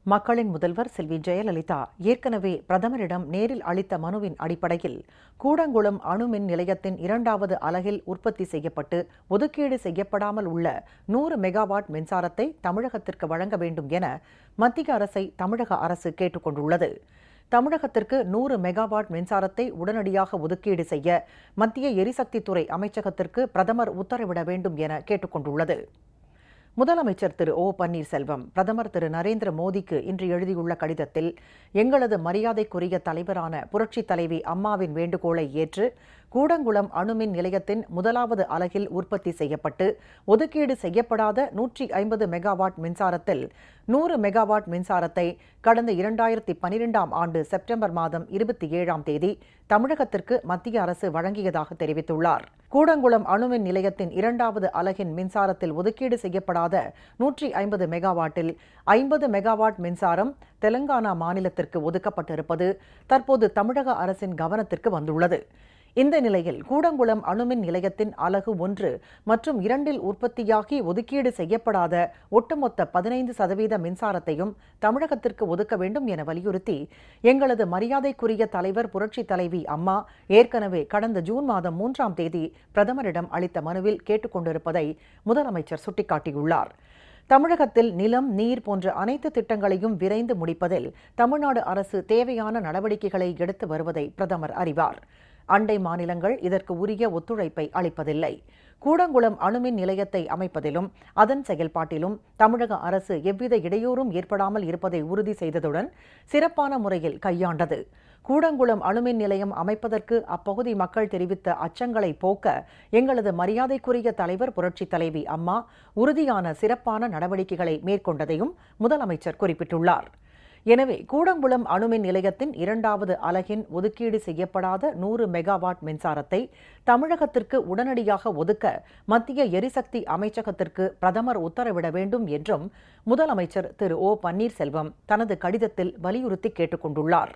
மக்களின் முதல்வர் செல்வி ஜெயலலிதா ஏற்கனவே பிரதமரிடம் நேரில் அளித்த மனுவின் அடிப்படையில் கூடங்குளம் அணுமின் நிலையத்தின் இரண்டாவது அலகில் உற்பத்தி செய்யப்பட்டு ஒதுக்கீடு செய்யப்படாமல் உள்ள 100 மெகாவாட் மின்சாரத்தை தமிழகத்திற்கு வழங்க வேண்டும் என மத்திய அரசை தமிழக அரசு கேட்டுக் கொண்டுள்ளது. தமிழகத்திற்கு 100 மெகாவாட் மின்சாரத்தை உடனடியாக ஒதுக்கீடு செய்ய மத்திய எரிசக்தித்துறை அமைச்சகத்திற்கு பிரதமர் உத்தரவிட வேண்டும் என கேட்டுக் கொண்டுள்ளது. முதலமைச்சர் திரு ஓ பன்னீர்செல்வம் பிரதமர் திரு நரேந்திர மோடிக்கு இன்று எழுதியுள்ள கடிதத்தில், எங்களது மரியாதைக்குரிய தலைவரான புரட்சித் தலைவி அம்மாவின் வேண்டுகோளை ஏற்று கூடங்குளம் அணுமின் நிலையத்தின் முதலாவது அலகில் உற்பத்தி செய்யப்பட்டு ஒதுக்கீடு செய்யப்படாத 150 மெகாவாட் மின்சாரத்தில் 100 மெகாவாட் மின்சாரத்தை கடந்த 2012ஆம் ஆண்டு செப்டம்பர் மாதம் 27ஆம் தேதி தமிழகத்திற்கு மத்திய அரசு வழங்கியதாக தெரிவித்துள்ளார். கூடங்குளம் அணுமின் நிலையத்தின் இரண்டாவது அலகின் மின்சாரத்தில் ஒதுக்கீடு செய்யப்படாத 150 மெகாவாட்டில் 50 மெகாவாட் மின்சாரம் தெலங்கானா மாநிலத்திற்கு ஒதுக்கப்பட்டிருப்பது தற்போது தமிழக அரசின் கவனத்திற்கு வந்துள்ளது. இந்த நிலையில் கூடங்குளம் அணுமின் நிலையத்தின் அலகு 1 மற்றும் 2 உற்பத்தியாகி ஒதுக்கீடு செய்யப்படாத ஒட்டுமொத்த 15% மின்சாரத்தையும் தமிழகத்திற்கு ஒதுக்க வேண்டும் என வலியுறுத்தி எங்களது மரியாதைக்குரிய தலைவர் புரட்சித் தலைவி அம்மா ஏற்கனவே கடந்த ஜூன் மாதம் 3ஆம் தேதி பிரதமரிடம் அளித்த மனுவில் கேட்டுக் கொண்டிருப்பதை முதலமைச்சர் சுட்டிக்காட்டியுள்ளார். தமிழகத்தில் நிலம், நீர் போன்ற அனைத்து திட்டங்களையும் விரைந்து முடிப்பதில் தமிழ்நாடு அரசு தேவையான நடவடிக்கைகளை எடுத்து வருவதை பிரதமர் அறிவார். அண்டை மாநிலங்கள் இதற்கு உரிய ஒத்துழைப்பை அளிப்பதில்லை. கூடங்குளம் அணுமின் நிலையத்தை அமைப்பதிலும் அதன் செயல்பாட்டிலும் தமிழக அரசு எவ்வித இடையூறும் ஏற்படாமல் இருப்பதை உறுதி செய்ததுடன் சிறப்பான முறையில் கையாண்டது. கூடங்குளம் அணுமின் நிலையம் அமைப்பதற்கு அப்பகுதி மக்கள் தெரிவித்த அச்சங்களை போக்க எங்களது மரியாதைக்குரிய தலைவர் புரட்சித் தலைவி அம்மா உறுதியான சிறப்பான நடவடிக்கைகளை மேற்கொண்டதையும் முதலமைச்சர் குறிப்பிட்டுள்ளார். எனவே கூடங்குளம் அணுமின் நிலையத்தின் இரண்டாவது அலகின் ஒதுக்கீடு செய்யப்படாத 100 மெகாவாட் மின்சாரத்தை தமிழகத்திற்கு உடனடியாக ஒதுக்க மத்திய எரிசக்தி அமைச்சகத்திற்கு பிரதமர் உத்தரவிட வேண்டும் என்றும் முதலமைச்சர் திரு ஓ பன்னீர்செல்வம் தனது கடிதத்தில் வலியுறுத்தி கேட்டுக் கொண்டுள்ளார்.